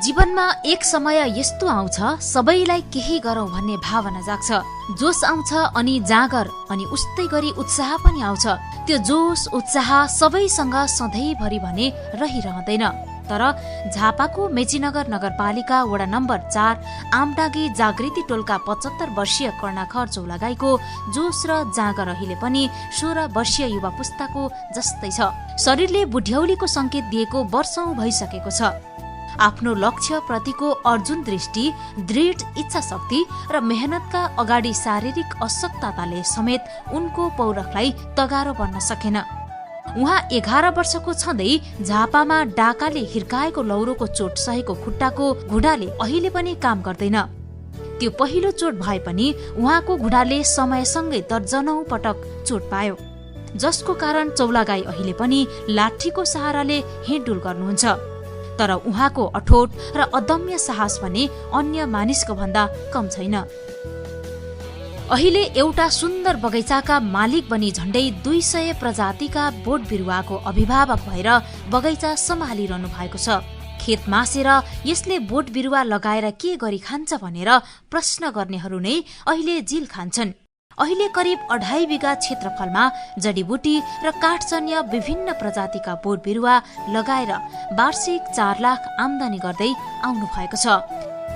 जीवनमा एक समय यस्तो आउँछ सबैलाई केही गरौं भन्ने भावना जाग्छ। जोश आउँछ अनि जागर अनि उस्तै गरी उत्साह पनि आउँछ। त्यो जोश उत्साह सबैसँग सधैँभरि भने रहिरहँदैन। तर झापाको मेचीनगर नगरपालिका वडा नम्बर 4 आमडागी जागृति टोलका 75 वर्षीय कर्णाखर चौलागाईको जोश र जागर अहिले पनि 16 वर्षीय युवा पुस्ताको जस्तै छ। शरीरले बुढ्यौलीको संकेत दिएको वर्षौं भइसकेको छ। आफ्नो लक्ष्य प्रतिको अर्जुन दृष्टि, दृढ इच्छा शक्ति र मेहनतका अगाडि शारीरिक अशक्तताले समेत उनको पौरखलाई तगारो बन्न सकेन। उहाँ 11 वर्षको छँदै झापामा डाकाले हिर्काएको लौरोको चोट सहेको खुट्टाको घुँडाले अहिले पनि काम गर्दैन। त्यो पहिलो चोट भए पनि उहाँको घुँडाले समयसँगै दर्जनौं पटक चोट पायो, जसको कारण चौलागाई अहिले पनि लाठीको सहाराले हिँडडुल गर्नुहुन्छ। तर उहाँको अठोट र अदम्य साहस भने अन्य मानिसको भन्दा कम छैन। अहिले एउटा सुन्दर बगैँचाका मालिक बनी झण्डै 200 प्रजातिका बोट बिरुवाको अभिभावक भएर बगैँचा सम्हालिरहनु भएको छ। खेत मासेर यसले बोट बिरुवा लगाएर के गरी खान्छ भनेर प्रश्न गर्नेहरू नै अहिले जिल खान्छन्। अहिले करिब 2.5 बिघा क्षेत्रफलमा जडीबुटी र काठजन्य विभिन्न प्रजातिका बोट बिरुवा लगाएर वार्षिक 4 लाख आमदानी गर्दै आउनु भएको छ।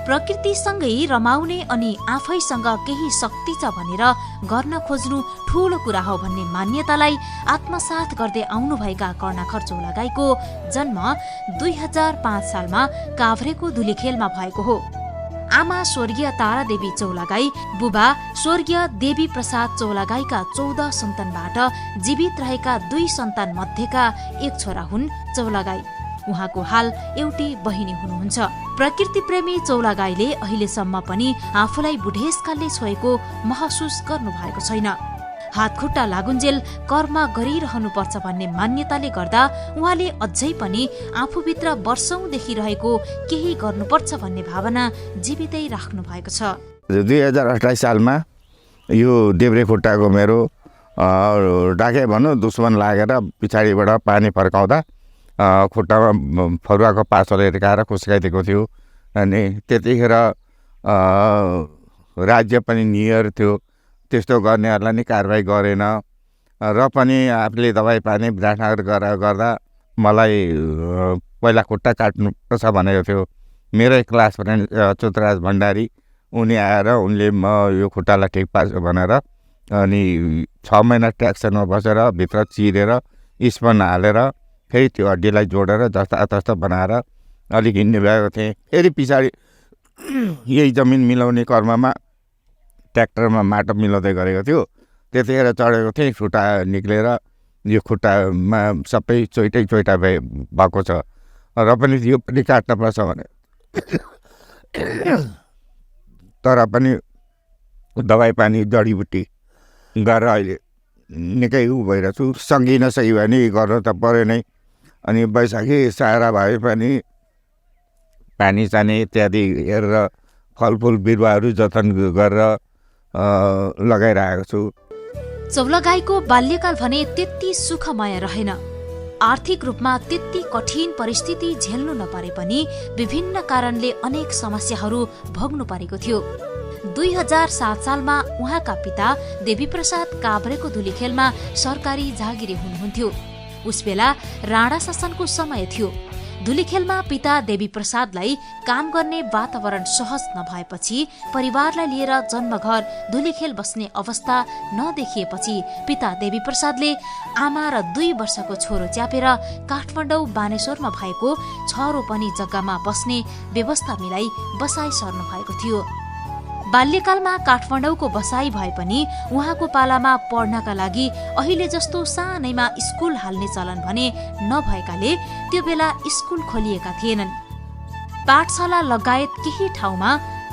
प्रकृतिसँगै रमाउने अनि आफैसँग केही शक्ति छ भनेर गर्न खोज्नु ठूलो कुरा हो भन्ने मान्यतालाई आत्मसात गर्दै आउनुभएका कर्णाखर चौलागाईको जन्म 2005 सालमा काभ्रेको धुलीखेलमा भएको हो। आमा स्वर्गीय तारादेवी चौलागाई, बुबा स्वर्गीय देवी प्रसाद चौलागाईका 14 सन्तानबाट जीवित रहेका 2 सन्तान मध्येका एक छोरा हुन् चौलागाई। उहाँको हाल एउटी बहिनी हुनुहुन्छ। प्रकृति प्रेमी चौलागाईले अहिलेसम्म पनि आफूलाई बुढेसकालले छोएको महसुस गर्नु भएको छैन। हातखुट्टा लागुन्जेल कर्म गरिरहनुपर्छ भन्ने मान्यताले गर्दा उहाँले अझै पनि आफूभित्र वर्षौंदेखि रहेको केही गर्नुपर्छ भन्ने भावना जीवितै राख्नु भएको छ। 2028 सालमा यो देब्रे खुट्टाको मेरो डाके भनौँ दुश्मन लागेर पछाडिबाट पानी फर्काउँदा खुट्टामा फरुवाको पासोले हिर्काएर खुस्काइदिएको थियो। अनि त्यतिखेर राज्य पनि नियर थियो, त्यस्तो गर्नेहरूलाई नि कारवाही गरेन र पनि आफूले दबाई पानी विराटनगर गर्दा मलाई पहिला खुट्टा काट्नुपर्छ भनेको थियो। मेरै क्लास फ्रेन्ड चुतराज भण्डारी उनी आएर उनले म यो खुट्टालाई ठिक पार्छु भनेर अनि 6 महिना ट्याक्सनमा बसेर भित्र चिरेर स्पन हालेर फेरि त्यो हड्डीलाई जोडेर जस्ता तस्ता बनाएर अलिक हिँड्ने भएको थिएँ। फेरि पछाडि यही जमिन मिलाउने क्रममा ट्र्याक्टरमा माटो मिलाउँदै गरेको थियो। त्यतिखेर चढेको थिएँ, खुट्टा निक्लेर यो खुट्टामा सबै चोइटा भएको छ र पनि यो पनि काट्नुपर्छ भने तर पनि दबाई पानी जडीबुटी गरेर अहिले निकै भइरहेको छु। सकिन सही भयो भने गर्नु त पऱ्यो नै। अनि बैशाखी सारा भए पनि पानी सानी इत्यादि हेरेर फलफुल बिरुवाहरू जतन गरेर लगाइरहेको छु। चौलागाईको बाल्यकाल भने त्यति सुखमय रहेन। आर्थिक रूपमा त्यति कठिन परिस्थिति झेल्नु नपरे पनि विभिन्न कारणले अनेक समस्याहरू भोग्नु परेको थियो। 2007 सालमा उहाँका पिता देवी प्रसाद काभ्रेको धुलीखेलमा सरकारी जागिरी हुनुहुन्थ्यो। उसबेला राणा शासनको समय थियो। धुलीखेलमा पिता देवी प्रसादलाई काम गर्ने वातावरण सहज नभएपछि परिवारलाई लिएर जन्मघर धुलीखेल बस्ने अवस्था नदेखिएपछि पिता देवी प्रसादले आमा र 2 वर्षको छोरो च्यापेर काठमाडौँ बानेश्वरमा भएको 6 रोपनी जग्गामा बस्ने व्यवस्था मिलाई बसाई सर्नु भएको थियो। बाल्यकालमा काठमाडौँको बसाई भए पनि उहाँको पालामा पढ्नका लागि अहिले जस्तो सानैमा स्कुल हाल्ने चलन भने नभएकाले त्यो बेला स्कुल खोलिएका थिएनन्। पाठशाला लगायत केही ठाउँमा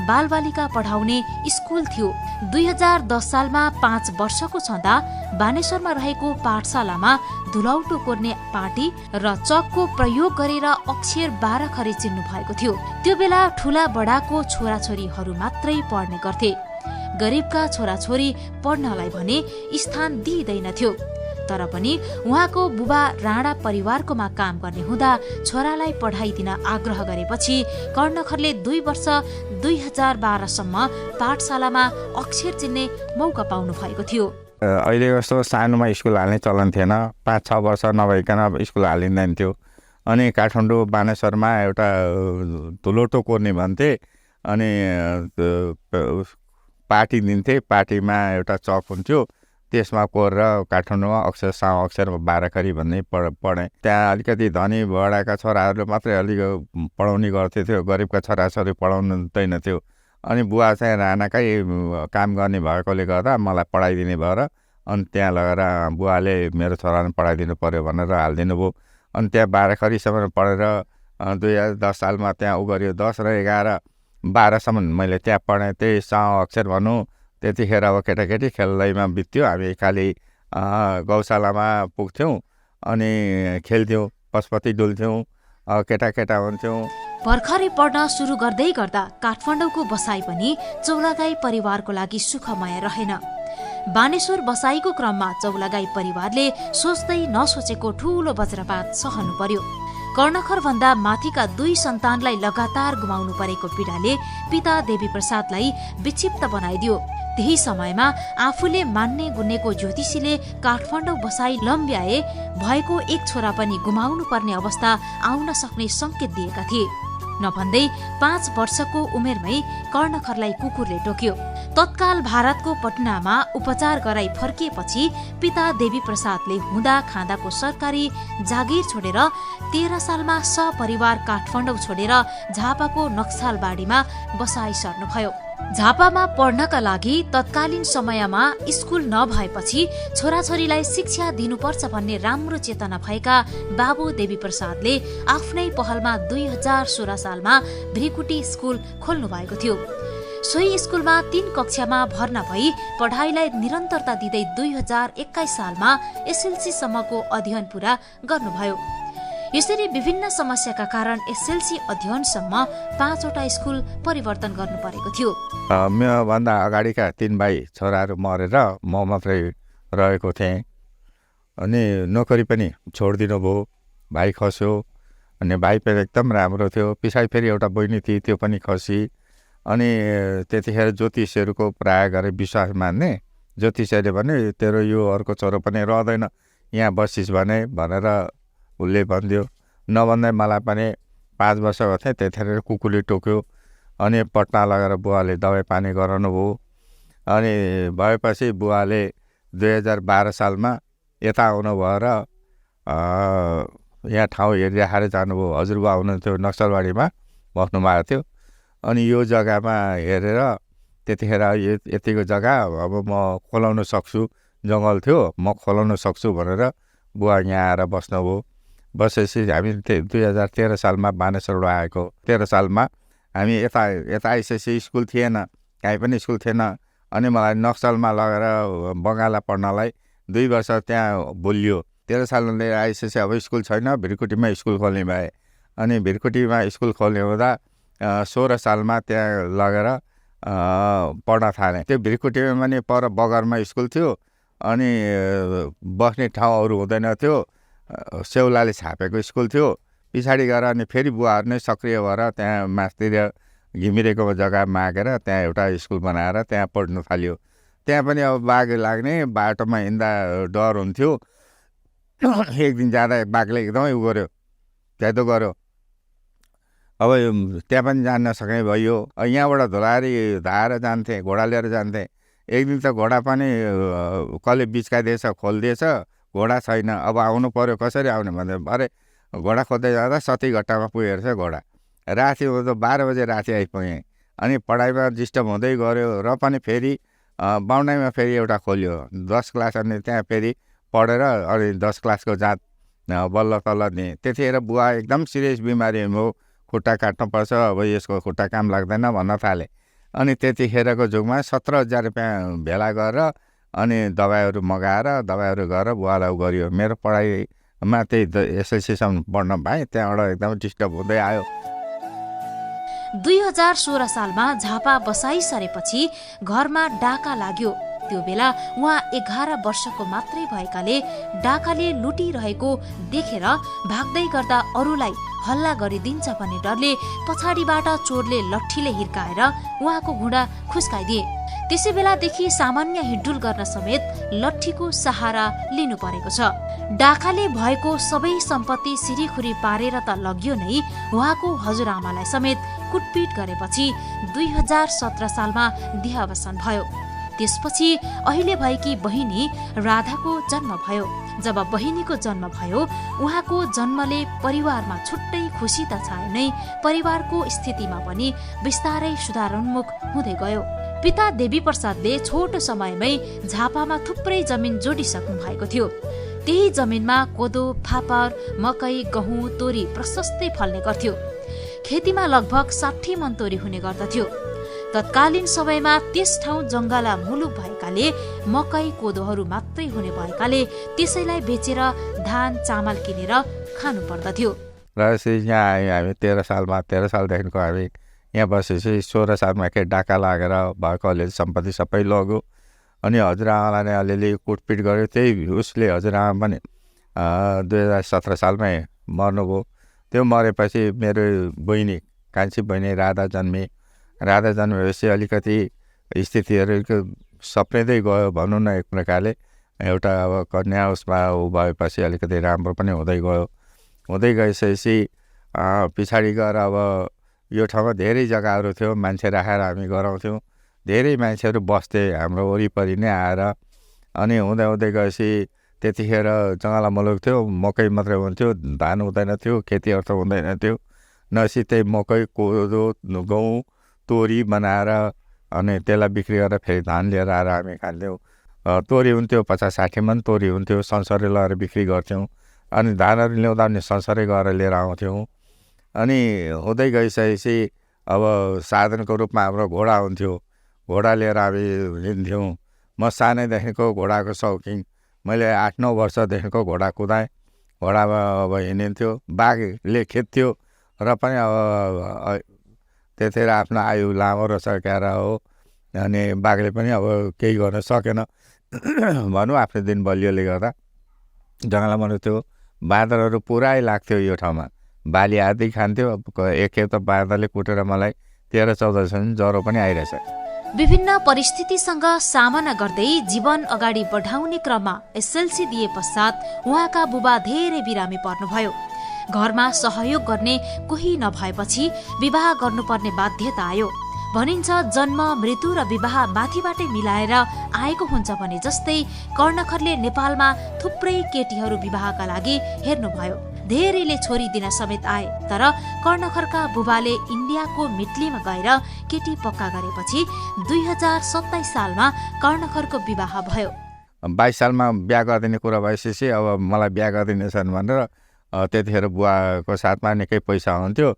बालबालिका पढाउने स्कुल थियो। 2010 सालमा 5 वर्षको छँदा बानेश्वरमा रहेको पाठशालामा धुलौटो कोर्ने पाटी र चकको प्रयोग गरेर अक्षर 12 खरी चिन्नु भएको थियो। त्यो बेला ठूला बडाको छोराछोरीहरू मात्रै पढ्ने गर्थे। गरिबका छोराछोरी पढ्नलाई भने स्थान दिइँदैनथ्यो। तर पनि उहाँको बुबा राणा परिवारकोमा काम गर्ने हुँदा छोरालाई पढाइ दिन आग्रह गरेपछि कर्णखरले 2 वर्ष 2012सम्म पाठशालामा अक्षर चिन्ने मौका पाउनु भएको थियो। अहिले जस्तो सानोमा स्कुल हाल्ने चलन थिएन, 5-6 वर्ष नभइकन स्कुल हालिँदैन थियो। अनि काठमाडौँ बानेश्वरमा एउटा धुलोटो कोर्ने भन्थे, अनि पार्टी दिन्थे, पार्टीमा एउटा चक हुन्थ्यो, त्यसमा कोरेर काठमाडौँमा अक्षर साउ अक्षर 12 खरी भन्ने पढेँ। त्यहाँ अलिकति धनी बडाका छोराहरूले मात्रै अलिक पढाउने गर्थे थियो, गरिबका छोराछोरी पढाउदैन थियो। अनि बुवा चाहिँ राणाकै काम गर्ने भएकोले गर्दा मलाई पढाइदिने भएर अनि त्यहाँ लगेर बुवाले मेरो छोरालाई पढाइदिनु पर्यो भनेर हालिदिनु भयो। अनि त्यहाँ 12 खरीसम्म पढेर 2010 सालमा त्यहाँ उ गऱ्यो। 10 र 11, 12सम्म मैले त्यहाँ पढेँ। त्यही साउ अक्षर भनौँ, त्यतिखेर अब केटाकेटी खेल्दैमा बित्थ्यो। हामी खालि गौशालामा पुग्थ्यौँ अनि खेल्थ्यौँ, पशुपति डुल्थ्यौँ, केटा हुन्थ्यौँ। भर्खरै पढ्न सुरु गर्दै गर्दा काठमाडौँको बसाइ पनि चौलागाई परिवारको लागि सुखमय रहेन। बानेश्वर बसाइको क्रममा चौलागाई परिवारले सोच्दै नसोचेको ठूलो वज्रपात सहनु पर्यो। कर्णखर भन्दा माथिका 2 सन्तानलाई लगातार गुमाउनु परेको पीडाले पिता देवी प्रसादलाई विक्षिप्त बनाइदियो। त्यही समयमा आफूले मान्ने गुन्नेको ज्योतिषीले काठमाडौँ बसाई लम्ब्याए भएको एक छोरा पनि गुमाउनु पर्ने अवस्था आउन सक्ने संकेत दिएका थिए। नभन्दै 5 वर्षको उमेरमै कर्णखरलाई कुकुरले टोक्यो। तत्काल भारतको पटनामा उपचार गराई फर्किएपछि पिता देवी प्रसादले हुँदा खाँदाको सरकारी जागिर छोडेर 13 सालमा सपरिवार काठमाडौँ छोडेर झापाको नक्सालबाडीमा बसाई सर्नुभयो। झापामा पढ्नका लागि तत्कालीन समयमा स्कुल नभएपछि छोराछोरीलाई शिक्षा दिनुपर्छ भन्ने राम्रो चेतना भएका बाबु देवी प्रसादले आफ्नै पहलमा 2016 सालमा भ्रिकुटी स्कुल खोल्नु भएको थियो। सोही स्कुलमा 3 कक्षामा भर्ना भई पढाइलाई निरन्तरता दिँदै 2021 सालमा एसएलसी सम्मको अध्ययन पूरा गर्नुभयो। यसरी विभिन्न समस्याका कारण एसएलसी अध्ययनसम्म 5 वटा स्कुल परिवर्तन गर्नु परेको थियो। मभन्दा अगाडिका 3 भाइ छोराहरू मरेर म मात्रै रहेको थिएँ। अनि नोकरी पनि छोडिदिनु भयो, भाइ खस्यो। अनि भाइ पनि एकदम राम्रो थियो। पछाडि फेरि एउटा बहिनी थिए, त्यो पनि खसी। अनि त्यतिखेर ज्योतिषहरूको प्राय गरे विश्वास मान्ने। ज्योतिषहरूले भने तेरो यो अर्को छोरो पनि रहँदैन, यहाँ बसिस् भनेर उसले भनिदियो। नभन्दै मलाई पनि 5 वर्षको थिएँ, त्यतिखेर कुकुरले टोक्यो। अनि पटना लगेर बुवाले दबाई पानी गराउनु भयो। अनि भएपछि बुवाले 2012 सालमा यता आउनु भएर यहाँ ठाउँ हेरिराखेर जानुभयो। हजुरबा हुनुहुन्थ्यो, नक्सलबाडीमा बस्नुभएको थियो। अनि यो जग्गामा हेरेर त्यतिखेर यतिको जग्गा अब म खोलाउन सक्छु, जङ्गल थियो, म खोलाउन सक्छु भनेर बुवा यहाँ आएर बस्नुभयो। बसेपछि हामी 2013 सालमा बानेश्वरबाट आएको। 13 सालमा हामी यता आइसकेपछि स्कुल थिएन, कहीँ पनि स्कुल थिएन। अनि मलाई नक्सलमा लगेर बङ्गाला पढ्नलाई 2 वर्ष त्यहाँ बोलियो। 13 सालले आइसकेपछि अब स्कुल छैन, भ्रिकुटीमा स्कुल खोल्ने भए। अनि भ्रिकुटीमा स्कुल खोल्ने हुँदा 16 सालमा त्यहाँ लगेर पढ्न थालेँ। त्यो भ्रिकुटीमा पनि पर बगरमा स्कुल थियो। अनि बस्ने ठाउँहरू हुँदैन थियो, सेउलाले छापेको स्कुल थियो। पछाडि गएर अनि फेरि बुवाहरू नै सक्रिय भएर त्यहाँ मास्तिर घिमिरेको जग्गा मागेर त्यहाँ एउटा स्कुल बनाएर त्यहाँ पढ्नु थाल्यो। त्यहाँ पनि अब बाघ लाग्ने, बाटोमा हिँड्दा डर हुन्थ्यो। एक दिन जाँदा बाघले एकदमै उ गर्यो, त्यादो गर्यो। अब त्यहाँ पनि जान नसक्ने भइयो। यहाँबाट धुलारी धाएर जान्थेँ, घोडा लिएर जान्थेँ। एक दिन त घोडा पनि कसले बिचकाइदिएछ, खोलिदिएछ, घोडा छैन। अब आउनु पर्यो, कसरी आउने भन्दा अरे घोडा खोज्दै जाँदा सतीघट्टामा पुगेर चाहिँ घोडा राति 12 बजे राति आइपुगेँ। अनि पढाइमा डिस्टर्ब हुँदै गऱ्यो र पनि फेरि बाहुनैमा फेरि एउटा खोल्यो 10 क्लास। अनि त्यहाँ फेरि पढेर अनि 10 क्लासको जाँच बल्ल तल्ल दिएँ। त्यतिखेर बुवा एकदम सिरियस बिमारी हो, खुट्टा काट्नुपर्छ, अब यसको खुट्टा काम लाग्दैन भन्न थाले। अनि त्यतिखेरको जुगमा 17,000 रुपियाँ भेला गरेर अनि दबाईहरू मगाएर दबाईहरू गरेर बुवालाई गरियो। मेरो पढाइमा त्यही एसएलसीसम्म पढ्न पाएँ। त्यहाँबाट एकदम डिस्टर्ब हुँदै आयो। 2016 सालमा झापा बसाइ सरेपछि घरमा डाका लाग्यो। त्यो बेला उहाँ 11 वर्षको मात्रै भएकाले डाकाले लुटिरहेको देखेर भाग्दै गर्दा अरूलाई हल्ला गरिदिन्छ भन्ने डरले पछाडिबाट चोरले लट्ठीले हिर्काएर उहाँको घुँडा खुस्काइदिए। त्यसै बेलादेखि सामान्य हिड्डुल गर्न समेत लट्ठीको सहारा लिनु परेको छ। डाकाले भएको सबै सम्पत्ति सिरीखुरी पारेर त लग्यो नै, उहाँको हजुरआमालाई समेत कुटपिट गरेपछि 2017 सालमा देहावसान भयो। त्यसपछि अहिले भएकी बहिनी राधाको जन्म भयो। जब बहिनीको जन्म भयो, उहाँको जन्मले परिवारमा छुट्टै खुसी त छायो नै, परिवारको स्थितिमा पनि बिस्तारै सुधारोन्मुख हुँदै गयो। पिता देवी प्रसादले छोटो समयमै झापामा थुप्रै जमिन जोडिसक्नु भएको थियो। त्यही जमिनमा कोदो, फापर, मकै, गहुँ, तोरी प्रशस्तै फल्ने गर्थ्यो। खेतीमा लगभग 60 मन तोरी हुने गर्दथ्यो। तत्कालीन समयमा त्यस ठाउँ जङ्गला मुलुक भएकाले मकै, कोदोहरू मात्रै हुने भएकाले त्यसैलाई बेचेर धान, चामल किनेर खानु पर्दथ्यो। र यहाँ आयौँ हामी 13 सालदेखिको हामी यहाँ बसेपछि 16 सालमा के डाका लागेर भएको अलिअलि सम्पत्ति सबै लग्यो। अनि हजुरआमालाई नै अलिअलि कुटपिट गर्यो। त्यही उसले हजुरआमा पनि 2017 सालमै मर्नुभयो। त्यो मरेपछि मेरो बहिनी, कान्छी बहिनी राधा जन्मेपछि अलिकति स्थितिहरू सप्रिँदै गयो भनौँ न। एक प्रकारले एउटा अब कन्या उसमा ऊ भएपछि अलिकति राम्रो पनि हुँदै गयो। हुँदै गइसकेपछि पछाडि गएर अब यो ठाउँमा धेरै जग्गाहरू थियो, मान्छे राखेर हामी गराउँथ्यौँ। धेरै मान्छेहरू बस्थे हाम्रो वरिपरि नै आएर। अनि हुँदै गएपछि त्यतिखेर जङ्गला मुलुक थियो, मकै मात्रै हुन्थ्यो, धान हुँदैन थियो, खेतीहरू त हुँदैन थियो। नसितै मकै, कोदो, गहुँ, तोरी बनाएर अनि त्यसलाई बिक्री गरेर फेरि धान लिएर आएर हामी खान्थ्यौँ। तोरी हुन्थ्यो 50-60 मन तोरी हुन्थ्यो, संसारै लगाएर बिक्री गर्थ्यौँ। अनि धानहरू ल्याउँदा पनि संसारै गएर लिएर आउँथ्यौँ। अनि हुँदै गइसकेपछि अब साधनको रूपमा हाम्रो घोडा हुन्थ्यो, घोडा लिएर हामी हिँड्थ्यौँ। म सानैदेखिको घोडाको शौकिन, मैले 8-9 वर्षदेखिको घोडा कुदाएँ। घोडामा अब हिँडिन्थ्यो, बाघले खेद्थ्यो र पनि अब त्यतिखेर आफ्नो आयु लामो रसकेर हो। अनि बाघले पनि अब केही गर्न सकेन भनौँ, आफ्नो दिन बलियोले गर्दा। जङ्गलमा थियो, बाँदरहरू पुरै लाग्थ्यो यो ठाउँमा, बाली आदि खान्थ्यो। एकखेप त बाँदरले कुटेर मलाई 13-14 दिन ज्वरो पनि आइरहेछ। विभिन्न परिस्थितिसँग सामना गर्दै जीवन अगाडि बढाउने क्रममा एसएलसी दिए पश्चात उहाँका बुबा धेरै बिरामी पर्नुभयो। घरमा सहयोग गर्ने कोही नभएपछि विवाह गर्नुपर्ने बाध्यता आयो। भनिन्छ जन्म, मृत्यु र विवाह माथिबाटै मिलाएर आएको हुन्छ भने जस्तै कर्णखरले नेपालमा थुप्रै केटीहरू विवाहका लागि हेर्नुभयो। धेरैले छोरी दिन समेत आए, तर कर्णखरका बुबाले इन्डियाको मिटलीमा गएर केटी पक्का गरेपछि 2027 सालमा कर्णखरको विवाह भयो। 22 सालमा बिहा गरिदिने कुरा भएपछि अब मलाई बिहा गरिदिनेछन् भनेर त्यतिखेर बुवाको साथमा निकै पैसा हुन्थ्यो।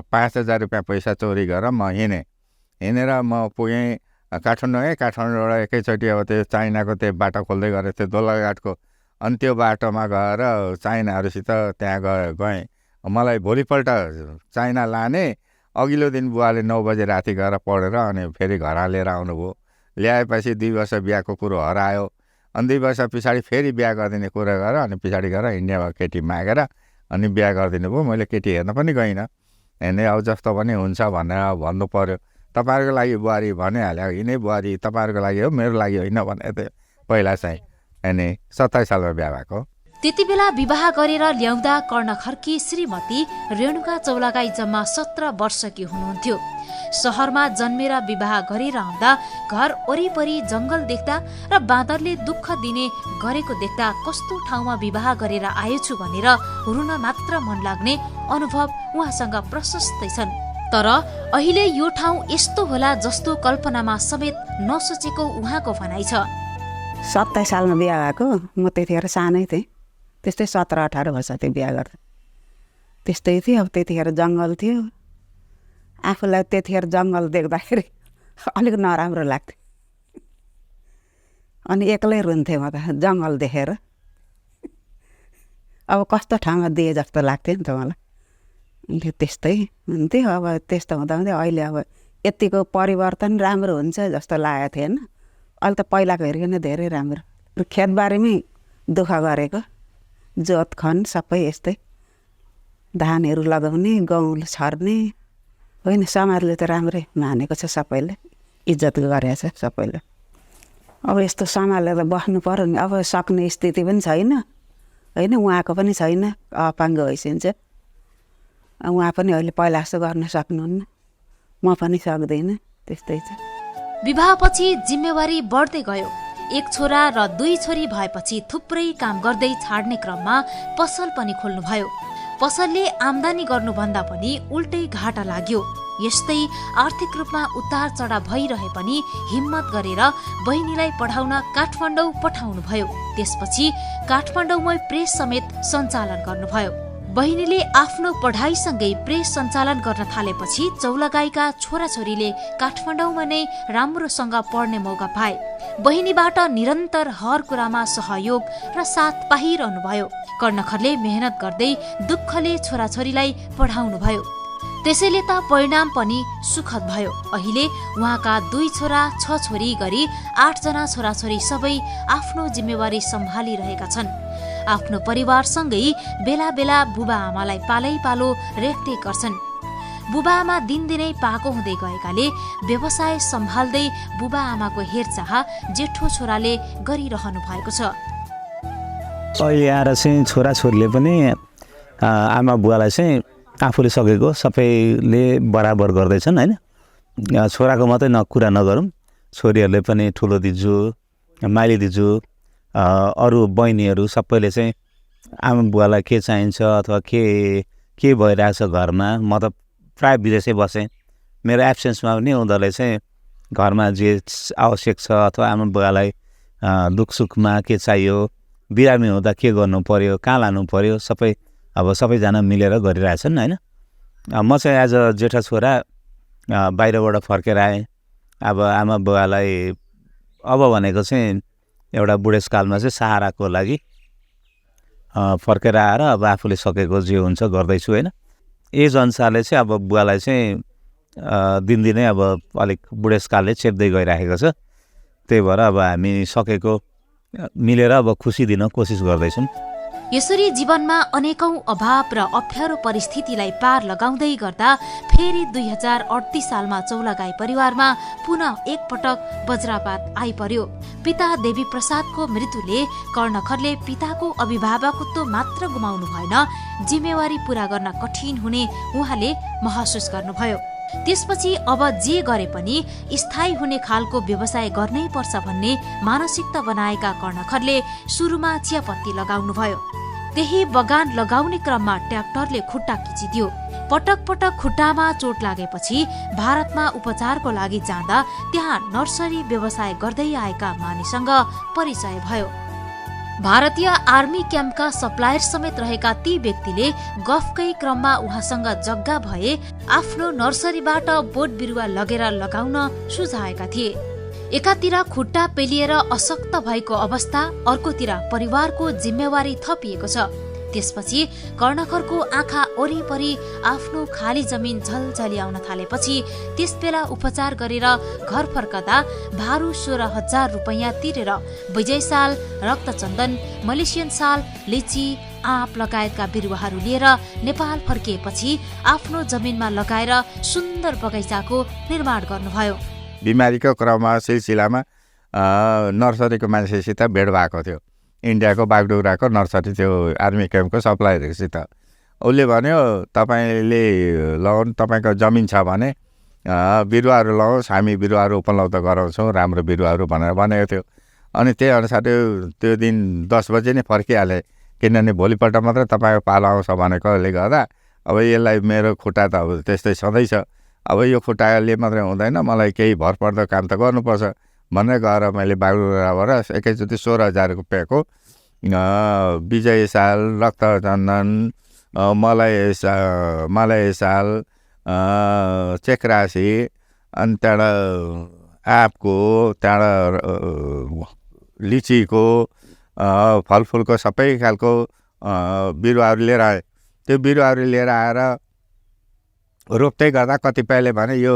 5,000 रुपियाँ पैसा चोरी गरेर म हिँडेर म पुगेँ काठमाडौँ। काठमाडौँबाट एकैचोटि अब त्यो चाइनाको त्यो बाटो खोल्दै गरेको थियो, दोलघाटको। अनि त्यो बाटोमा गएर चाइनाहरूसित त्यहाँ गएँ। मलाई भोलिपल्ट चाइना लाने, अघिल्लो दिन बुवाले 9 बजे राति गएर पढेर अनि फेरि घर लिएर आउनुभयो। ल्याएपछि 2 वर्ष बिहाको कुरो हरायो। अनि 2 वर्ष पछाडि फेरि बिहा गरिदिने कुरा गरेर अनि पछाडि गएर इन्डियामा केटी मागेर अनि बिहा गरिदिनु भयो। मैले केटी हेर्न पनि गइनँ। हेर्ने अब जस्तो पनि हुन्छ भनेर भन्नु पर्यो। तपाईँहरूको लागि बुहारी भनिहाल्यो, यिनै बुहारी तपाईँहरूको लागि हो, मेरो लागि होइन भनेको थियो पहिला चाहिँ। अनि 27 सालमा बिहा भएको। त्यति बेला विवाह गरेर ल्याउँदा कर्णखरकी श्रीमती रेणुका चौलागाई जम्मा 17 वर्षकी हुनुहुन्थ्यो। सहरमा जन्मेर विवाह गरेर आउँदा घर वरिपरि जंगल देख्दा र बाँदरले दुःख दिने गरेको देख्दा कस्तो ठाउँमा विवाह गरेर आएछु भनेर रुन मात्र मन लाग्ने अनुभव उहाँसँग प्रशस्तै छन्। तर अहिले यो ठाउँ यस्तो होला जस्तो कल्पनामा समेत नसोचेको उहाँको भनाइ छ। 27 सालमा बिहा भएको, म त्यतिखेर सानै थिएँ, त्यस्तै 17-18 वर्ष थियो बिहा गर्दा। त्यस्तै थियो। अब त्यतिखेर जङ्गल थियो, आफूलाई त्यतिखेर जङ्गल देख्दाखेरि अलिक नराम्रो लाग्थ्यो। अनि एक्लै रुन्थेँ म त जङ्गल देखेर। अब कस्तो ठाउँमा दिए जस्तो लाग्थ्यो नि त मलाई। त्यस्तै हुन्थ्यो। अब त्यस्तो हुँदा हुँदै अहिले अब यतिको परिवर्तन राम्रो हुन्छ जस्तो लागेको थिएन। अहिले त पहिलाको हेरिकन धेरै राम्रो खेतबारीमै दुःख गरेको जोत खन सबै यस्तै धानहरू लगाउने गहुँ छर्ने होइन समाजले त राम्रै मानेको छ सबैले इज्जत गरेको छ सबैले अब यस्तो सम्हालेर बस्नु पर्यो नि अब सक्ने स्थिति पनि छैन होइन उहाँको पनि छैन अपाङ्ग भइसकिन्छ उहाँ पनि अहिले पहिला जस्तो गर्न सक्नुहुन्न म पनि सक्दिनँ त्यस्तै छ विवाहपछि जिम्मेवारी बढ्दै गयो एक छोरा र 2 छोरी भएपछि थुप्रै काम गर्दै छाड्ने क्रममा पसल पनि खोल्नुभयो पसलले आम्दानी गर्नुभन्दा पनि उल्टै घाटा लाग्यो यस्तै आर्थिक रूपमा उतार चढाव भइरहे पनि हिम्मत गरेर बहिनीलाई पढाउन काठमाडौँ पठाउनुभयो त्यसपछि काठमाडौँमै प्रेस समेत सञ्चालन गर्नुभयो बहिनीले आफ्नो पढाइसँगै प्रेस सञ्चालन गर्न थालेपछि चौलागाईका छोराछोरीले काठमाडौँमा नै राम्रोसँग पढ्ने मौका पाए बहिनीबाट निरन्तर हर कुरामा सहयोग र साथ पाइरहनुभयो कर्णखरले मेहनत गर्दै दुःखले छोराछोरीलाई पढाउनुभयो त्यसैले त परिणाम पनि सुखद भयो अहिले उहाँका 2 छोरा 6 छोरी गरी 8 जना छोराछोरी सबै आफ्नो जिम्मेवारी सम्हालिरहेका छन् आफ्नो परिवारसँगै बेला बेला बुबा आमालाई पालै पालो रेखदेख गर्छन् बुबा आमा दिनदिनै पाको हुँदै गएकाले व्यवसाय सम्हाल्दै बुबा आमाको हेरचाह जेठो छोराले गरिरहनु भएको छ अहिले आएर चाहिँ छोराछोरीले पनि आमा बुवालाई चाहिँ आफूले सकेको सबैले बराबर गर्दैछन् होइन छोराको मात्रै कुरा नगरौँ छोरीहरूले पनि ठुलो दिजु माइली दिजु अरू बहिनीहरू सबैले चाहिँ आमा बुवालाई के चाहिन्छ अथवा के भइरहेछ घरमा म त प्राय विदेशै बसेँ मेरो एब्सेन्समा पनि उनीहरूले चाहिँ घरमा जे आवश्यक छ अथवा आमा बुवालाई दुःख सुखमा के चाहियो बिरामी हुँदा के गर्नु पर्यो कहाँ लानु पर्यो सबै अब सबैजना मिलेर गरिरहेछन् होइन म चाहिँ एज अ जेठा छोरा बाहिरबाट फर्केर आएँ अब आमा बुवालाई अब भनेको चाहिँ एउटा बुढेसकालमा चाहिँ सहाराको लागि फर्केर आएर अब आफूले सकेको जे हुन्छ गर्दैछु होइन एज अनुसारले चाहिँ अब बुवालाई चाहिँ दिनदिनै अब अलिक बुढेसकालले चेप्दै गइराखेको छ त्यही भएर अब हामी सकेको मिलेर अब खुसी दिन कोसिस गर्दैछौँ यसरी जीवनमा अनेकौं अभाव र अप्ठ्यारो परिस्थितिलाई पार लगाउँदै गर्दा फेरि 2038 सालमा चौलागाई परिवारमा पुनः एकपटक वज्रपात आइपर्यो पिता देवी प्रसादको मृत्युले कर्णखरले पिताको अभिभावकत्व मात्र गुमाउनु भएन जिम्मेवारी पूरा गर्न कठिन हुने उहाँले महसुस गर्नुभयो त्यसपछि अब जे गरे पनि स्थायी हुने खालको व्यवसाय गर्नै पर्छ भन्ने मानसिकता बनाएका कर्णखरले सुरुमा चियापत्ती लगाउनुभयो त्यही बगान लगाउने क्रममा ट्र्याक्टरले खुट्टा खिचिदियो पटक पटक खुट्टामा चोट लागेपछि भारतमा उपचारको लागि जाँदा त्यहाँ नर्सरी व्यवसाय गर्दै आएका मानिससँग परिचय भयो भारतीय आर्मी क्याम्पका सप्लायर समेत रहेका ती व्यक्तिले गफकै क्रममा उहाँसँग जग्गा भए आफ्नो नर्सरीबाट बोट बिरुवा लगेर लगाउन सुझाएका थिए एकातिर खुट्टा पेलिएर अशक्त भएको अवस्था अर्कोतिर परिवारको जिम्मेवारी थपिएको छ त्यसपछि कर्णखरको आँखा वरिपरि आफ्नो खाली जमिन झलझलिआउन थालेपछि त्यसबेला उपचार गरेर घर फर्कदा भारू 16,000 रुपैयाँ तिरेर विजय साल रक्तचन्दन मलेसियन साल लिची आँप लगायतका बिरुवाहरू लिएर नेपाल फर्किएपछि आफ्नो जमिनमा लगाएर सुन्दर बगैँचाको निर्माण गर्नुभयो बिमारीको क्रममा सिलसिलामा नर्सरीको मान्छेसित भेट भएको थियो इन्डियाको बागडोग्राको नर्सरी थियो आर्मी क्याम्पको सप्लायरसित उसले भन्यो तपाईँले लगाउनु तपाईँको जमिन छ भने बिरुवाहरू लगाओस् हामी बिरुवाहरू उपलब्ध गराउँछौँ राम्रो बिरुवाहरू भनेर भनेको थियो अनि त्यही अनुसार त्यो दिन 10 बजे नै फर्किहालेँ किनभने भोलिपल्ट मात्रै तपाईँको पालो आउँछ भनेकोले गर्दा अब यसलाई मेरो खुट्टा त अब त्यस्तै सधैँ छ अब यो खुट्टाले मात्रै हुँदैन मलाई केही भरपर्दो काम त गर्नुपर्छ भनेर गएर मैले बागडोग्राबाट एकैचोटि 16,000 रुपियाँको विजय साल रक्तचन्दन मलाई साल चेक्रासी अनि त्यहाँबाट आँपको त्यहाँबाट लिचीको फलफुलको सबै खालको बिरुवाहरू लिएर आएँ त्यो बिरुवाहरू लिएर आएर रोप्दै गर्दा कतिपयले भने यो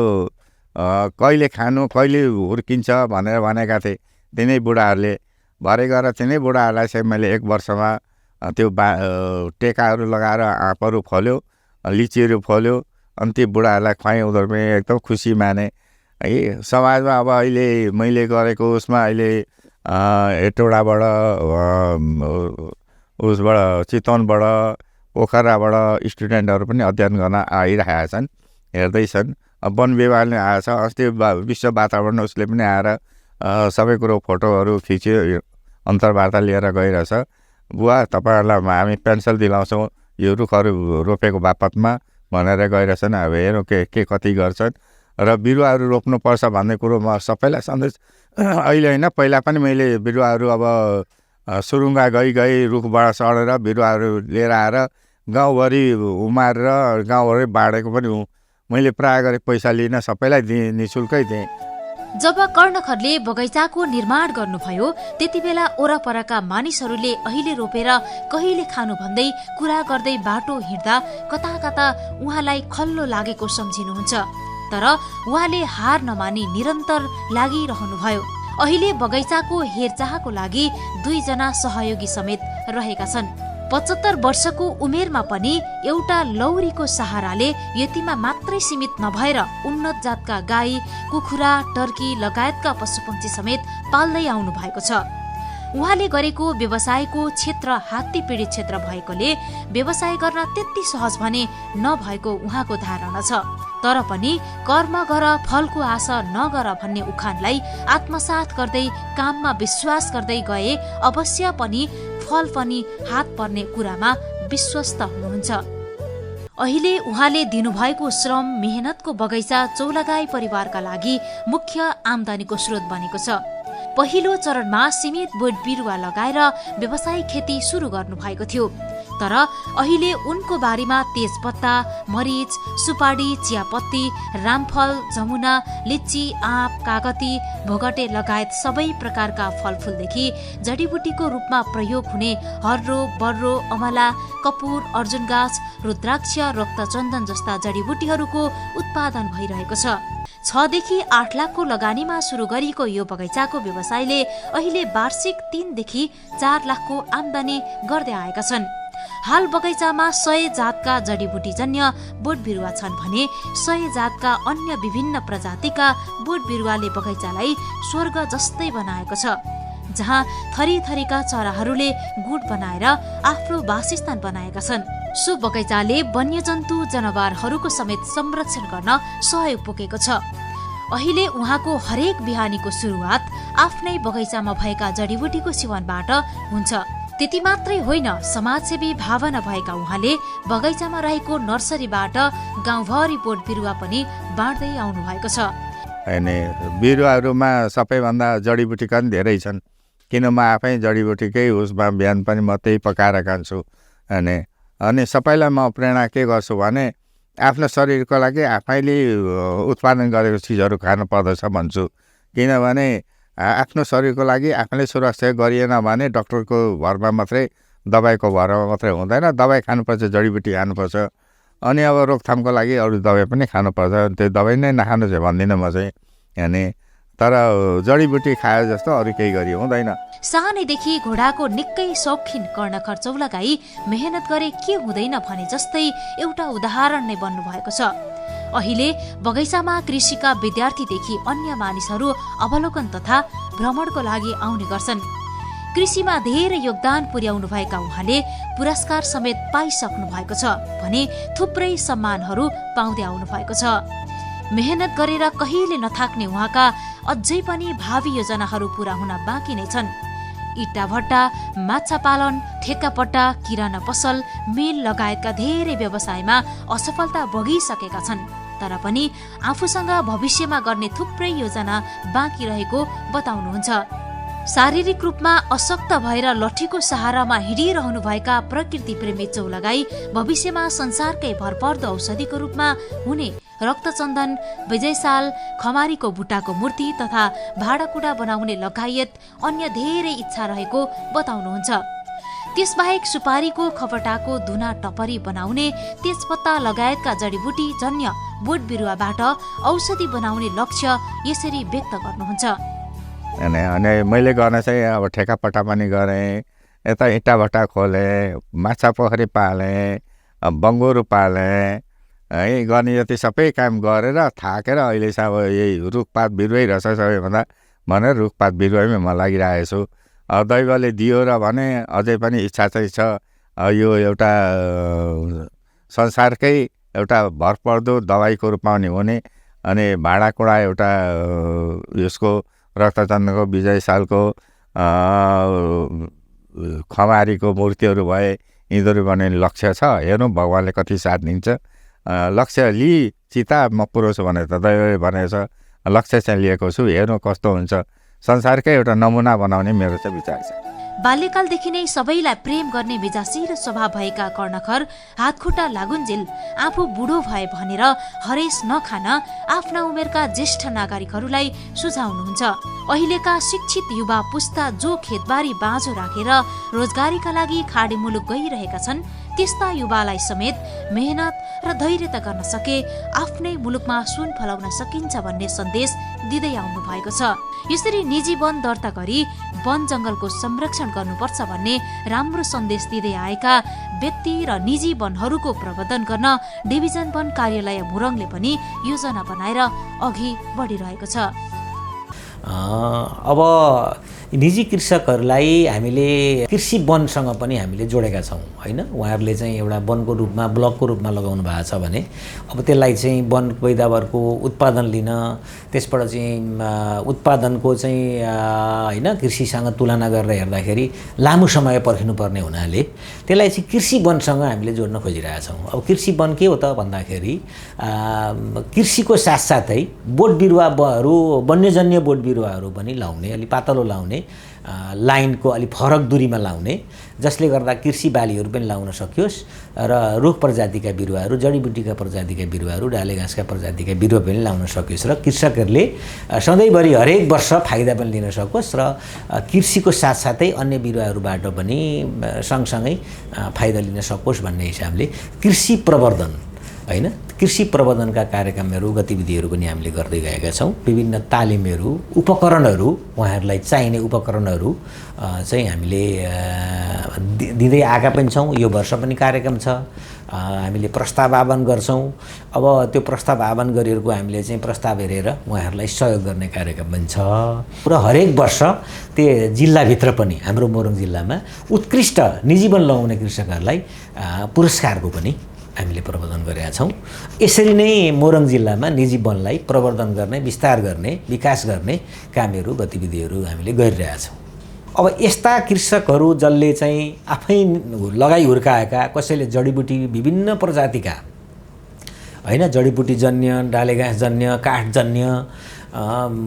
कहिले खानु कहिले हुर्किन्छ भनेर भनेका थिए तिनै बुढाहरूले भरे गएर तिनै बुढाहरूलाई चाहिँ मैले 1 वर्षमा त्यो टेकाहरू लगाएर आँपहरू फल्यो, लिचीहरू फल्यो, अनि ती बुढाहरूलाई खुवाएँ। उनीहरू पनि एकदम खुसी माने है। समाजमा अब अहिले मैले गरेको उसमा अहिले हेटौडाबाट उसबाट चितवनबाट पोखराबाट स्टुडेन्टहरू पनि अध्ययन गर्न आइरहेका छन्, हेर्दैछन्। वन विभागले आएछ, अस्ति विश्व वातावरण उसले पनि आएर सबै कुरो फोटोहरू खिच्यो, अन्तर्वार्ता लिएर गइरहेछ। बुवा तपाईँहरूलाई हामी पेन्सन दिलाउँछौँ यो रुखहरू रोपेको बापतमा भनेर गइरहेछन्। अब हेरौँ के कति गर्छन्। र बिरुवाहरू रोप्नुपर्छ भन्ने कुरो म सबैलाई सन्देश अहिले होइन, पहिला पनि मैले बिरुवाहरू अब सुरुङ्गा गई रुखबाट चढेर बिरुवाहरू लिएर आएर गाउँभरि उमारेर गाउँभरि बाँडेको पनि हुँ। मैले प्राय गरी पैसा लिन सबैलाई दिएँ, निःशुल्कै दिएँ। जब कर्णखरले बगैँचाको निर्माण गर्नुभयो त्यति बेला ओरपरका मानिसहरूले अहिले रोपेर कहिले खानु भन्दै कुरा गर्दै बाटो हिँड्दा कता कता उहाँलाई खल्लो लागेको सम्झिनुहुन्छ। तर उहाँले हार नमानी निरन्तर लागिरहनुभयो। अहिले बगैँचाको हेरचाहको लागि 2 जना सहयोगी समेत रहेका छन्। 75 वर्षको उमेरमा पनि एउटा लौरीको सहाराले यतिमा मात्रै सीमित नभएर उन्नत जातका गाई, कुखुरा, टर्की लगायतका पशुपक्षी समेत पाल्दै आउनु भएको छ। उहाँले गरेको व्यवसायको क्षेत्र हात्ती पीडित क्षेत्र भएकोले व्यवसाय गर्न त्यति सहज भने नभएको उहाँको धारणा छ। तर पनि कर्म गर फलको आशा नगर भन्ने उखानलाई आत्मसात गर्दै काममा विश्वास गर्दै गए अवश्य पनि फल पनि हात पर्ने कुरामा विश्वस्त हुनुहुन्छ। अहिले उहाँले दिनुभएको श्रम मेहनतको बगैँचा चौलागाई परिवारका लागि मुख्य आम्दानीको स्रोत बनेको छ। पहिलो चरणमा सीमित बोट बिरुवा लगाएर व्यावसायिक खेती सुरु गर्नु भएको थियो। तर अहिले उनको बारीमा तेजपत्ता, मरिच, सुपारी, चियापत्ती, रामफल, जमुना, लिच्ची, आँप, कागती, भोगटे लगायत सबै प्रकारका फलफूलदेखि जडीबुटीको रूपमा प्रयोग हुने हर्रो, बर्रो, अमला, कपुर, अर्जुन गाछ, रुद्राक्ष, रक्तचन्दन जस्ता जडीबुटीहरूको उत्पादन भइरहेको छ। 6 देखि 8 लाखको लगानीमा सुरु गरिएको यो बगैँचाको व्यवसायले अहिले वार्षिक 3 देखि 4 लाखको आम्दानी गर्दै आएका छन्। हाल बगैँचामा 100 जातका जडीबुटीजन्य बोट बिरुवा छन् भने 100 जातका अन्य विभिन्न प्रजातिका बोट बिरुवाले बगैँचालाई स्वर्ग जस्तै बनाएको छ, जहाँ थरीथरीका चराहरूले गुड बनाएर आफ्नो वासस्थान बनाएका छन्। सो बगैँचाले वन्यजन्तु जनावरहरूको समेत संरक्षण गर्न सहयोग पुगेको छ। अहिले उहाँको हरेक बिहानीको सुरुवात आफ्नै बगैँचामा भएका जडीबुटीको सेवनबाट हुन्छ। त्यति मात्रै होइन, समाजसेवी भावना भएका उहाँले बगैँचामा रहेको नर्सरीबाट गाउँभरि बोट बिरुवा पनि बाँड्दै आउनु भएको छ। अनि बिरुवाहरूमा सबैभन्दा जडीबुटीका पनि धेरै छन्, किन म आफै जडीबुटीकै उसमा बिहान पनि म त्यही पकाएर खान्छु। अनि सबैलाई म प्रेरणा के गर्छु भने आफ्नो शरीरको लागि आफैले उत्पादन गरेको चिजहरू खानु पर्दछ भन्छु। किनभने आफ्नो शरीरको लागि आफैले सुरक्षा गरिएन भने डक्टरको भरमा मात्रै, दबाईको भरमा मात्रै हुँदैन। दबाई खानुपर्छ, जडीबुटी खानुपर्छ। अनि अब रोकथामको लागि अरू दबाई पनि खानुपर्छ। त्यो दबाई नै नखानु चाहिँ भन्दिनँ म चाहिँ। अनि तर जडीबुटी खाए जस्तो अरू केही गरी हुँदैन। सानैदेखि घोडाको निकै शौखिन कर्णखर चौलागाई मेहनत गरे के हुँदैन भने जस्तै एउटा उदाहरण नै बन्नु भएको छ। अहिले बगैँचामा कृषिका विद्यार्थीदेखि अन्य मानिसहरू अवलोकन तथा भ्रमणको लागि आउने गर्छन्। कृषिमा धेरै योगदान पुर्याउनु भएका उहाँले पुरस्कार समेत पाइसक्नु भएको छ भने थुप्रै सम्मानहरू पाउँदै आउनु भएको छ। मेहनत गरेर कहिले नथाक्ने उहाँका अझै पनि भावी योजनाहरू पूरा हुन बाँकी नै छन्। इट्टा भट्टा, माछा पालन, ठेक्कापट्टा, किराना पसल, मिल लगायतका धेरै व्यवसायमा असफलता भोगिसकेका छन्। तर पनि आफूसँग भविष्यमा गर्ने थुप्रै योजना बाँकी रहेको बताउनुहुन्छ। शारीरिक रूपमा अशक्त भएर लठीको सहारामा हिँडिरहनु भएका प्रकृति प्रेमी चौलागाई भविष्यमा संसारकै भरपर्दो औषधिको रूपमा हुने रक्तचन्दन, विजयसाल, खमारीको बुट्टाको मूर्ति तथा भाँडाकुँडा बनाउने लगायत अन्य धेरै इच्छा रहेको बताउनुहुन्छ। त्यसबाहेक सुपारीको खपटाको धुना टपरी बनाउने, तेजपत्ता लगायतका जडीबुटी जन्य बोट बिरुवाबाट औषधि बनाउने लक्ष्य यसरी व्यक्त गर्नुहुन्छ। अनि मैले गर्न चाहिँ अब ठेकापट्टा पनि गरेँ, यता इँटाभट्टा खोलेँ, माछा पोखरी पालेँ, बङ्गुर पालेँ है। गर्ने जति सबै काम गरेर थाकेर अहिले चाहिँ अब यही रुखपात बिरुवै रहेछ सबैभन्दा भनेर रुखपात बिरुवैमा म लागिरहेको छु। दैवले दियो र भने अझै पनि इच्छा चाहिँ छ यो एउटा संसारकै एउटा भरपर्दो दबाईको रूपमा पनि हुने अनि भाँडाकुँडा एउटा यसको रक्तचन्द्रको विजय सालको खमारीको मूर्तिहरू भए यिनीहरू भने लक्ष्य छ। हेर्नु भगवान्ले कति साथ दिन्छ। लक्ष्य लिई चिता म पुऱ्याउँछु भनेर त दैवले भनेको छ। लक्ष्य चाहिँ लिएको छु, हेर्नु कस्तो हुन्छ। संसारकै एउटा नमुना बनाउने मेरो चाहिँ विचार छ। बाल्यकालदेखि नै सबैलाई प्रेम गर्ने मिजासिर स्वभाव भएका कर्णखर हातखुट्टा लागुन्जेल आफू बुढो भए भनेर हरेस नखान आफ्ना उमेरका ज्येष्ठ नागरिकहरूलाई सुझाउनुहुन्छ। अहिलेका शिक्षित युवा पुस्ता जो खेतबारी बाँझो राखेर रोजगारीका लागि खाडी मुलुक गइरहेका छन्, त्यस्ता युवालाई समेत मेहनत र धैर्यता गर्न सके आफ्नै मुलुकमा सुन फलाउन सकिन्छ भन्ने सन्देश दिँदै आउनु भएको छ। यसरी निजी वन दर्ता गरी वन जंगलको संरक्षण गर्नुपर्छ भन्ने राम्रो सन्देश दिँदै आएका व्यक्ति र निजी वनहरूको प्रबन्धन गर्न डिभिजन वन कार्यालय मुरङले पनि योजना बनाएर अघि बढिरहेको छ। अब निजी कृषकहरूलाई हामीले कृषि वनसँग पनि हामीले जोडेका छौँ होइन। उहाँहरूले चाहिँ एउटा वनको रूपमा ब्लकको रूपमा लगाउनु भएको छ भने अब त्यसलाई चाहिँ वन पैदावारको उत्पादन लिन, त्यसबाट चाहिँ उत्पादनको चाहिँ होइन कृषिसँग तुलना गरेर हेर्दाखेरि लामो समय पर्खिनुपर्ने हुनाले त्यसलाई चाहिँ कृषि वनसँग हामीले जोड्न खोजिरहेका छौँ। अब कृषि वन के हो त भन्दाखेरि कृषिको साथसाथै बोट बिरुवाहरू वन्यजन्य बोट बिरुवाहरू पनि लाउने, अलि पातलो लाउने, लाइनको अलि फरक दूरीमा लाउने, जसले गर्दा कृषि बालीहरू पनि लाउन सकियोस् र रुख प्रजातिका बिरुवाहरू, जडीबुटीका प्रजातिका बिरुवाहरू, डाले घाँसका प्रजातिका बिरुवा पनि लाउन सकियोस् र कृषकहरूले सधैँभरि हरेक वर्ष फाइदा पनि लिन सकोस् र कृषिको साथसाथै अन्य बिरुवाहरूबाट पनि सँगसँगै फाइदा लिन सकोस् भन्ने हिसाबले कृषि प्रवर्धन होइन, कृषि प्रवर्धनका कार्यक्रमहरू गतिविधिहरू पनि हामीले गर्दै गएका छौँ। विभिन्न तालिमहरू, उपकरणहरू, उहाँहरूलाई चाहिने उपकरणहरू चाहिँ हामीले दिँदै आएका पनि छौँ। यो वर्ष पनि कार्यक्रम छ। हामीले प्रस्ताव आह्वान गर्छौँ। अब त्यो प्रस्ताव आह्वान गरिएको हामीले चाहिँ प्रस्ताव हेरेर उहाँहरूलाई सहयोग गर्ने कार्यक्रम पनि छ र हरेक वर्ष त्यो जिल्लाभित्र पनि हाम्रो मोरङ जिल्लामा उत्कृष्ट निजी वन लगाउने कृषकहरूलाई पुरस्कारको पनि हामीले प्रवर्धन गरेका छौँ। यसरी नै मोरङ जिल्लामा निजी वनलाई प्रवर्धन गर्ने, विस्तार गर्ने, विकास गर्ने कामहरू गतिविधिहरू हामीले गरिरहेका छौँ। अब यस्ता कृषकहरू जसले चाहिँ आफै लगाई हुर्काएका, कसैले जडीबुटी विभिन्न प्रजातिका होइन, जडीबुटीजन्य, डालेघाँसजन्य, काठजन्य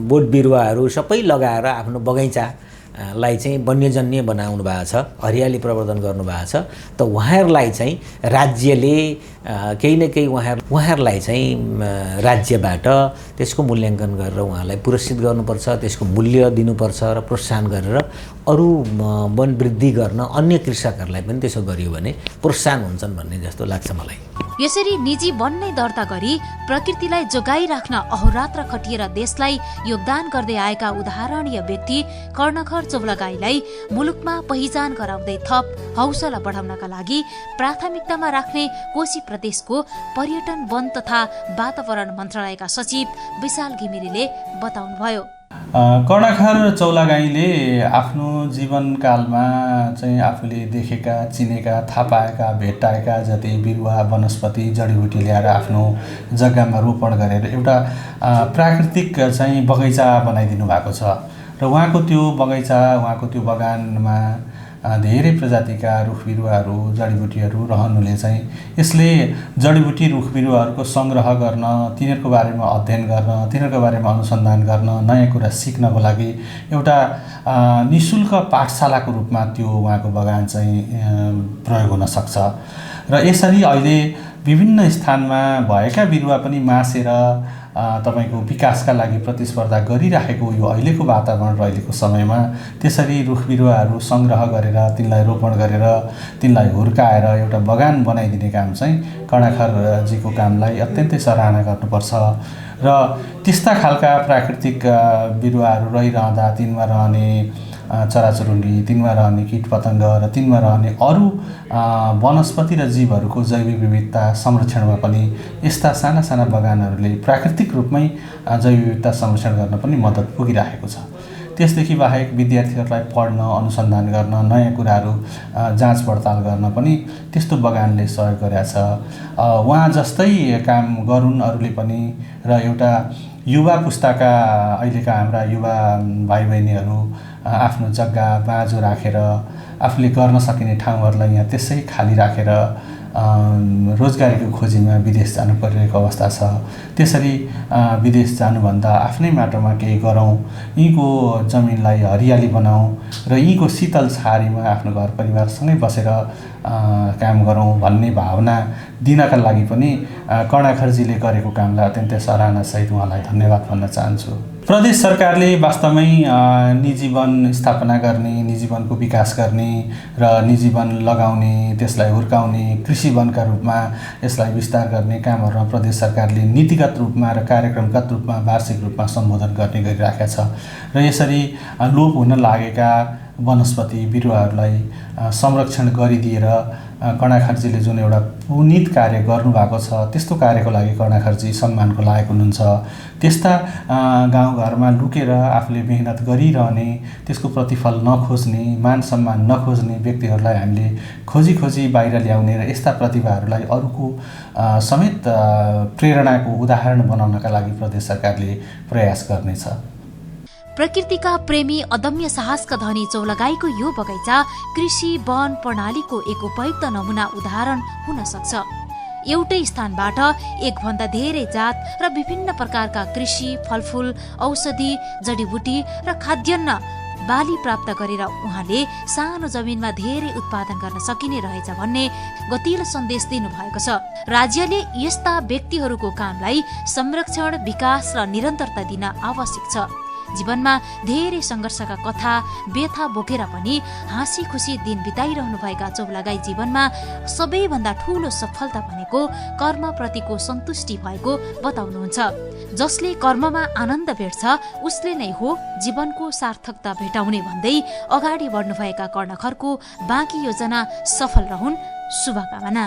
बोट बिरुवाहरू सबै लगाएर आफ्नो बगैँचालाई चाहिँ वन्यजन्य बनाउनु भएको छ, हरियाली प्रवर्धन गर्नुभएको छ। त उहाँहरूलाई चाहिँ राज्यले केही न केही उहाँहरूलाई चाहिँ राज्यबाट त्यसको मूल्याङ्कन गरेर उहाँलाई पुरस्कृत गर्नुपर्छ, त्यसको मूल्य दिनुपर्छ र प्रोत्साहन गरेर अरू वन वृद्धि गर्न अन्य कृषकहरूलाई पनि त्यसो गरियो भने प्रोत्साहन हुन्छन् भन्ने जस्तो लाग्छ मलाई। यसरी निजी वन नै दर्ता गरी प्रकृतिलाई जोगाइराख्न अहोरात्र खटिएर देशलाई योगदान गर्दै आएका उदाहरणीय व्यक्ति कर्णखर चौलागाईलाई मुलुकमा पहिचान गराउँदै थप हौसला बढाउनका लागि प्राथमिकतामा राख्ने कोशी प्रदेशको पर्यटन, वन तथा वातावरण मन्त्रालयका सचिव विशाल घिमिरेले बताउनुभयो। कर्णखर चौलागाईले आफ्नो जीवनकालमा चाहिँ आफूले देखेका, चिनेका, थाहा पाएका, भेट्टाएका जति बिरुवा, वनस्पति, जडीबुटी ल्याएर आफ्नो जग्गामा रोपण गरेर एउटा प्राकृतिक चाहिँ बगैँचा बनाइदिनु भएको छ र उहाँको त्यो बगैँचा, उहाँको त्यो बगानमा धेरै प्रजातिका रुख बिरुवाहरू, जडीबुटीहरू रहनुले चाहिँ यसले जडीबुटी रुख बिरुवाहरूको सङ्ग्रह गर्न, तिनीहरूको बारेमा अध्ययन गर्न, तिनीहरूको बारेमा अनुसन्धान गर्न, नयाँ कुरा सिक्नको लागि एउटा निःशुल्क पाठशालाको रूपमा त्यो उहाँको बगान चाहिँ प्रयोग हुन सक्छ। र यसरी अहिले विभिन्न स्थानमा भएका बिरुवा पनि मासेर तपाईको विकासका लागि प्रतिस्पर्धा गरिराखेको यो अहिलेको वातावरण र अहिलेको समयमा त्यसरी रुख बिरुवाहरू सङ्ग्रह गरेर तिनलाई रोपण गरेर तिनलाई हुर्काएर एउटा बगान बनाइदिने काम चाहिँ कर्णखरजीको कामलाई अत्यन्तै सराहना गर्नुपर्छ। र त्यस्ता खालका प्राकृतिक बिरुवाहरू रहिरहँदा तिनमा रहने चराचुरुङ्गी, तिनमा रहने कीटपतङ्ग र तिनमा रहने अरू वनस्पति र जीवहरूको जैविक विविधता संरक्षणमा पनि यस्ता साना साना बगानहरूले प्राकृतिक रूपमै जैविक विविधता संरक्षण गर्न पनि मद्दत पुगिरहेको छ। त्यसदेखि बाहेक विद्यार्थीहरूलाई पढ्न, अनुसन्धान गर्न, नयाँ कुराहरू जाँच पडताल गर्न पनि त्यस्तो बगानले सहयोग गरेको छ। उहाँ जस्तै काम गरून् अरूले पनि र एउटा युवा पुस्ताका अहिलेका हाम्रा युवा भाइ बहिनीहरू आफ्नो जग्गा बाँझो राखेर आफूले गर्न सकिने ठाउँहरूलाई यहाँ त्यसै खाली राखेर रोजगारीको खोजीमा विदेश जानु परिरहेको अवस्था छ। त्यसरी विदेश जानुभन्दा आफ्नै माटोमा केही गरौँ, यहीँको जमिनलाई हरियाली बनाऊँ र यहीँको शीतल छहारीमा आफ्नो घर परिवारसँगै बसेर काम गरौँ भन्ने भावना दिनका लागि पनि कर्णाखरजीले गरेको कामलाई अत्यन्तै सराहनासहित उहाँलाई धन्यवाद भन्न चाहन्छु। प्रदेश सरकारले वास्तवमै निजी वन स्थापना गर्ने, निजी वनको विकास गर्ने र निजी वन लगाउने, त्यसलाई हुर्काउने, कृषि वनका रूपमा यसलाई विस्तार गर्ने कामहरूमा प्रदेश सरकारले नीतिगत रूपमा र कार्यक्रमगत रूपमा वार्षिक रूपमा सम्बोधन गर्ने गरिराखेका छ र यसरी लोप हुन लागेका वनस्पति बिरुवाहरूलाई संरक्षण गरिदिएर कर्णाखरजीले जुन एउटा पुनीत कार्य गर्नुभएको छ त्यस्तो कार्यको लागि कर्णाखरजी सम्मानको लायक हुनुहुन्छ। त्यस्ता गाउँघरमा लुकेर आफूले मेहनत गरिरहने, त्यसको प्रतिफल नखोज्ने, मान सम्मान नखोज्ने व्यक्तिहरूलाई हामीले खोजी खोजी बाहिर ल्याउने र यस्ता प्रतिभाहरूलाई अरूको समेत प्रेरणाको उदाहरण बनाउनका लागि प्रदेश सरकारले प्रयास गर्नेछ। प्रकृतिका प्रेमी अदम्य साहसका धनी चौलागाईको यो बगैँचा कृषि वन प्रणालीको एक उपयुक्त नमुना उदाहरण हुन सक्छ। एउटै स्थानबाट एकभन्दा धेरै जात र विभिन्न प्रकारका कृषि, फलफूल, औषधि, जडीबुटी र खाद्यान्न बाली प्राप्त गरेर उहाँले सानो जमिनमा धेरै उत्पादन गर्न सकिने रहेछ भन्ने गतिलो सन्देश दिनुभएको छ। राज्यले यस्ता व्यक्तिहरूको कामलाई संरक्षण, विकास र निरन्तरता दिन आवश्यक छ। जीवनमा धेरै सङ्घर्षका कथा व्यथा बोकेर पनि हाँसी खुसी दिन बिताइरहनुभएका चौलागाई जीवनमा सबैभन्दा ठूलो सफलता भनेको कर्मप्रतिको सन्तुष्टि भएको बताउनुहुन्छ। जसले कर्ममा आनन्द भेट्छ उसले नै हो जीवनको सार्थकता भेटाउने भन्दै अगाडि बढ्नुभएका कर्णखरको बाँकी योजना सफल रहून्, शुभकामना।